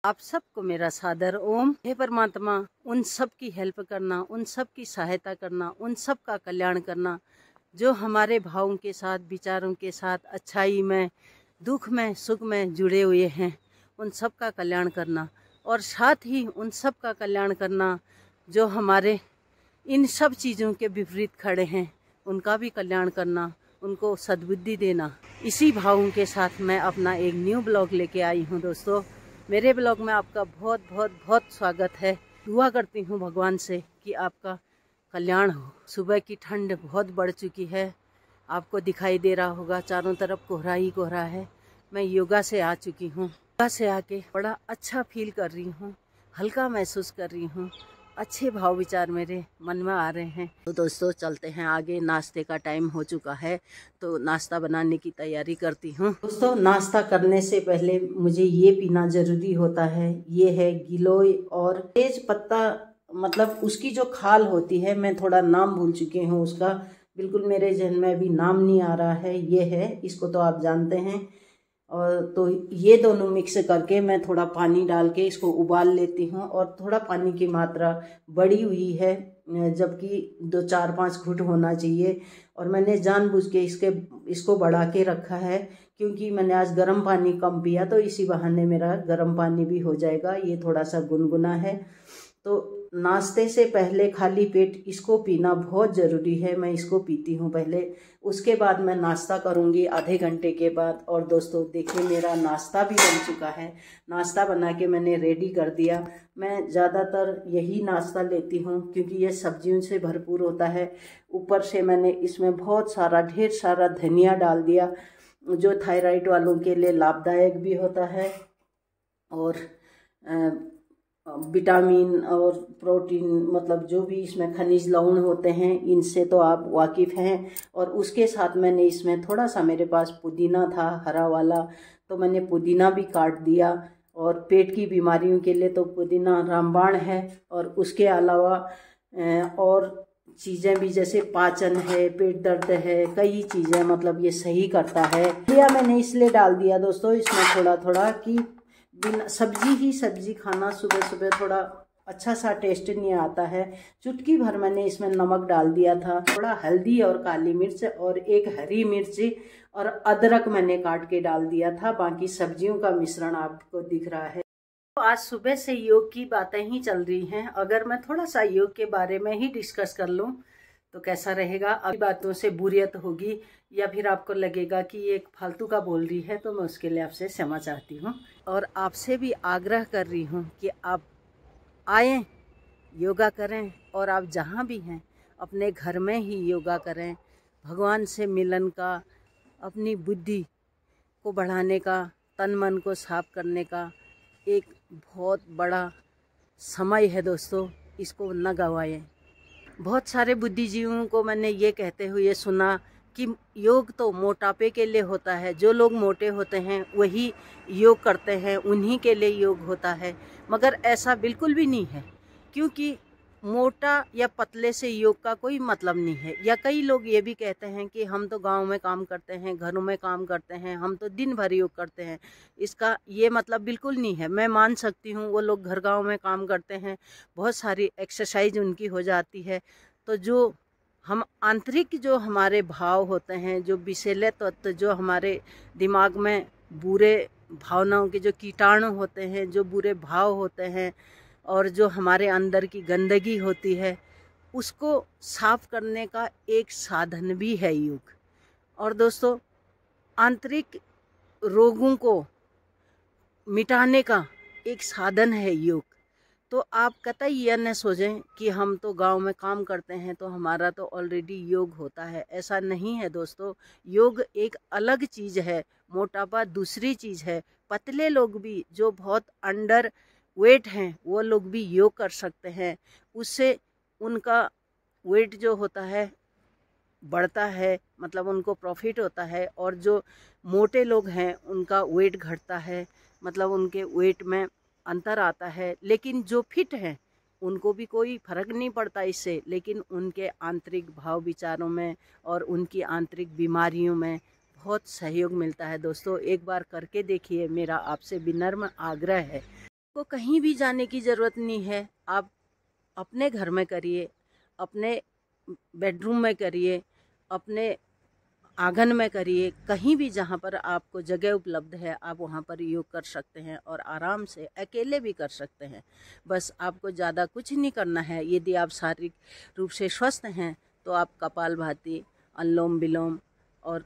आप सबको मेरा सादर ओम। हे परमात्मा, उन सब की हेल्प करना, उन सब की सहायता करना, उन सब का कल्याण करना जो हमारे भावों के साथ, विचारों के साथ, अच्छाई में, दुख में, सुख में जुड़े हुए हैं। उन सब का कल्याण करना और साथ ही उन सब का कल्याण करना जो हमारे इन सब चीज़ों के विपरीत खड़े हैं, उनका भी कल्याण करना, उनको सद्बुद्धि देना। इसी भावों के साथ मैं अपना एक न्यू ब्लॉग लेके आई हूँ दोस्तों। मेरे ब्लॉग में आपका बहुत बहुत बहुत स्वागत है। दुआ करती हूँ भगवान से कि आपका कल्याण हो। सुबह की ठंड बहुत बढ़ चुकी है, आपको दिखाई दे रहा होगा, चारों तरफ कोहरा ही कोहरा है। मैं योगा से आ चुकी हूँ। योगा से आके बड़ा अच्छा फील कर रही हूँ, हल्का महसूस कर रही हूँ। अच्छे भाव विचार मेरे मन में आ रहे हैं। तो दोस्तों चलते हैं आगे। नाश्ते का टाइम हो चुका है तो नाश्ता बनाने की तैयारी करती हूँ। दोस्तों नाश्ता करने से पहले मुझे ये पीना ज़रूरी होता है। ये है गिलोय और तेज पत्ता, मतलब उसकी जो खाल होती है, मैं थोड़ा नाम भूल चुकी हूँ उसका, बिल्कुल मेरे जहन में अभी नाम नहीं आ रहा है। ये है, इसको तो आप जानते हैं। और तो ये दोनों मिक्स करके मैं थोड़ा पानी डाल के इसको उबाल लेती हूँ। और थोड़ा पानी की मात्रा बढ़ी हुई है, जबकि 2-4-5 घुट होना चाहिए। और मैंने जानबूझ के इसको बढ़ा के रखा है, क्योंकि मैंने आज गर्म पानी कम पिया, तो इसी बहाने मेरा गर्म पानी भी हो जाएगा। ये थोड़ा सा गुनगुना है। तो नाश्ते से पहले खाली पेट इसको पीना बहुत ज़रूरी है। मैं इसको पीती हूँ पहले, उसके बाद मैं नाश्ता करूँगी आधे घंटे के बाद। और दोस्तों देखिए मेरा नाश्ता भी बन चुका है। नाश्ता बना के मैंने रेडी कर दिया। मैं ज़्यादातर यही नाश्ता लेती हूँ क्योंकि ये सब्जियों से भरपूर होता है। ऊपर से मैंने इसमें बहुत सारा, ढेर सारा धनिया डाल दिया, जो थायराइड वालों के लिए लाभदायक भी होता है। और विटामिन और प्रोटीन, मतलब जो भी इसमें खनिज लवण होते हैं, इनसे तो आप वाकिफ़ हैं। और उसके साथ मैंने इसमें थोड़ा सा, मेरे पास पुदीना था हरा वाला, तो मैंने पुदीना भी काट दिया। और पेट की बीमारियों के लिए तो पुदीना रामबाण है। और उसके अलावा और चीज़ें भी, जैसे पाचन है, पेट दर्द है, कई चीज़ें, मतलब ये सही करता है। या मैंने इसलिए डाल दिया दोस्तों इसमें थोड़ा थोड़ा, कि बिना सब्जी ही सब्जी खाना सुबह सुबह थोड़ा अच्छा सा टेस्ट नहीं आता है। चुटकी भर मैंने इसमें नमक डाल दिया था, थोड़ा हल्दी और काली मिर्च और एक हरी मिर्च और अदरक मैंने काट के डाल दिया था। बाकी सब्जियों का मिश्रण आपको दिख रहा है। तो आज सुबह से योग की बातें ही चल रही हैं। अगर मैं थोड़ा सा योग के बारे में ही डिस्कस कर लूँ तो कैसा रहेगा? अभी बातों से बोरियत होगी या फिर आपको लगेगा कि ये एक फालतू का बोल रही है, तो मैं उसके लिए आपसे क्षमा चाहती हूँ। और आपसे भी आग्रह कर रही हूँ कि आप आएँ, योगा करें। और आप जहाँ भी हैं अपने घर में ही योगा करें। भगवान से मिलन का, अपनी बुद्धि को बढ़ाने का, तन मन को साफ करने का एक बहुत बड़ा समय है दोस्तों, इसको न गंवाएं। बहुत सारे बुद्धिजीवियों को मैंने ये कहते हुए सुना कि योग तो मोटापे के लिए होता है, जो लोग मोटे होते हैं वही योग करते हैं, उन्हीं के लिए योग होता है। मगर ऐसा बिल्कुल भी नहीं है, क्योंकि मोटा या पतले से योग का कोई मतलब नहीं है। या कई लोग ये भी कहते हैं कि हम तो गांव में काम करते हैं, घरों में काम करते हैं, हम तो दिन भर योग करते हैं। इसका ये मतलब बिल्कुल नहीं है। मैं मान सकती हूँ वो लोग घर गांव में काम करते हैं, बहुत सारी एक्सरसाइज उनकी हो जाती है। तो जो हम आंतरिक, जो हमारे भाव होते हैं, जो विषैले तत्व, जो हमारे दिमाग में बुरे भावनाओं के जो कीटाणु होते हैं, जो बुरे भाव होते हैं, और जो हमारे अंदर की गंदगी होती है, उसको साफ करने का एक साधन भी है योग। और दोस्तों आंतरिक रोगों को मिटाने का एक साधन है योग। तो आप कतई यह न सोचें कि हम तो गांव में काम करते हैं तो हमारा तो ऑलरेडी योग होता है। ऐसा नहीं है दोस्तों। योग एक अलग चीज़ है, मोटापा दूसरी चीज़ है। पतले लोग भी, जो बहुत अंडर वेट हैं, वो लोग भी योग कर सकते हैं। उससे उनका वेट जो होता है बढ़ता है, मतलब उनको प्रॉफिट होता है। और जो मोटे लोग हैं उनका वेट घटता है, मतलब उनके वेट में अंतर आता है। लेकिन जो फिट हैं उनको भी कोई फर्क नहीं पड़ता इससे, लेकिन उनके आंतरिक भाव विचारों में और उनकी आंतरिक बीमारियों में बहुत सहयोग मिलता है। दोस्तों एक बार करके देखिए, मेरा आपसे विनम्र आग्रह है। आपको कहीं भी जाने की ज़रूरत नहीं है। आप अपने घर में करिए, अपने बेडरूम में करिए, अपने आंगन में करिए, कहीं भी जहाँ पर आपको जगह उपलब्ध है आप वहाँ पर योग कर सकते हैं और आराम से अकेले भी कर सकते हैं। बस आपको ज़्यादा कुछ नहीं करना है। यदि आप शारीरिक रूप से स्वस्थ हैं तो आप कपालभाति, अनुलोम विलोम और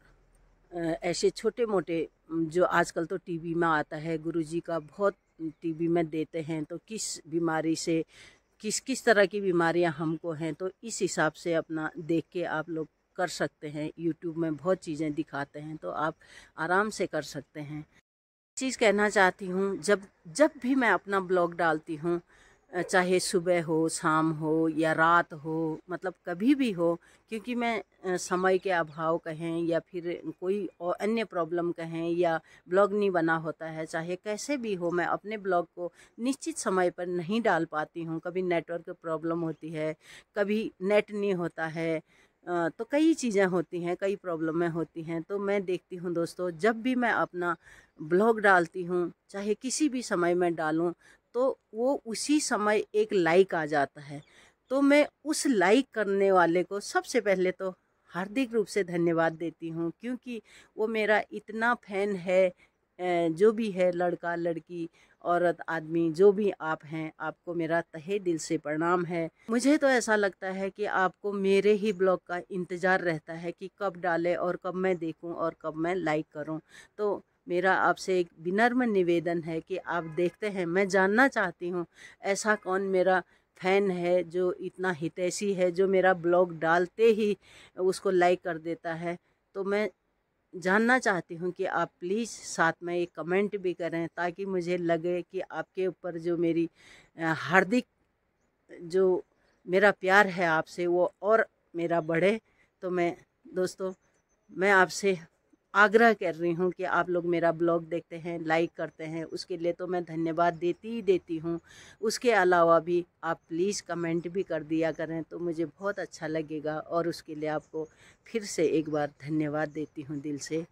ऐसे छोटे मोटे जो आजकल तो टीवी में आता है, गुरुजी का बहुत टीवी में देते हैं, तो किस बीमारी से किस किस तरह की बीमारियां हमको हैं, तो इस हिसाब से अपना देख के आप लोग कर सकते हैं। यूट्यूब में बहुत चीज़ें दिखाते हैं तो आप आराम से कर सकते हैं। चीज़ कहना चाहती हूँ, जब भी मैं अपना ब्लॉग डालती हूँ, चाहे सुबह हो, शाम हो या रात हो, मतलब कभी भी हो, क्योंकि मैं समय के अभाव कहें या फिर कोई और अन्य प्रॉब्लम कहें या ब्लॉग नहीं बना होता है, चाहे कैसे भी हो, मैं अपने ब्लॉग को निश्चित समय पर नहीं डाल पाती हूँ। कभी नेटवर्क प्रॉब्लम होती है, कभी नेट नहीं होता है, तो कई चीज़ें होती हैं, कई प्रॉब्लमें होती हैं। तो मैं देखती हूँ दोस्तों, जब भी मैं अपना ब्लॉग डालती हूँ, चाहे किसी भी समय में डालूँ, तो वो उसी समय एक लाइक आ जाता है। तो मैं उस लाइक करने वाले को सबसे पहले तो हार्दिक रूप से धन्यवाद देती हूँ, क्योंकि वो मेरा इतना फैन है। जो भी है, लड़का लड़की, औरत आदमी, जो भी आप हैं, आपको मेरा तहे दिल से प्रणाम है। मुझे तो ऐसा लगता है कि आपको मेरे ही ब्लॉग का इंतज़ार रहता है कि कब डाले और कब मैं देखूं और कब मैं लाइक करूं। तो मेरा आपसे एक विनम्र निवेदन है कि आप देखते हैं, मैं जानना चाहती हूं ऐसा कौन मेरा फ़ैन है जो इतना हितैषी है, जो मेरा ब्लॉग डालते ही उसको लाइक कर देता है। तो मैं जानना चाहती हूँ कि आप प्लीज़ साथ में एक कमेंट भी करें, ताकि मुझे लगे कि आपके ऊपर जो मेरी हार्दिक जो मेरा प्यार है आपसे वो और मेरा बढ़े। तो मैं दोस्तों, मैं आपसे आग्रह कर रही हूँ कि आप लोग मेरा ब्लॉग देखते हैं, लाइक करते हैं, उसके लिए तो मैं धन्यवाद देती ही देती हूँ। उसके अलावा भी आप प्लीज़ कमेंट भी कर दिया करें तो मुझे बहुत अच्छा लगेगा, और उसके लिए आपको फिर से एक बार धन्यवाद देती हूँ दिल से।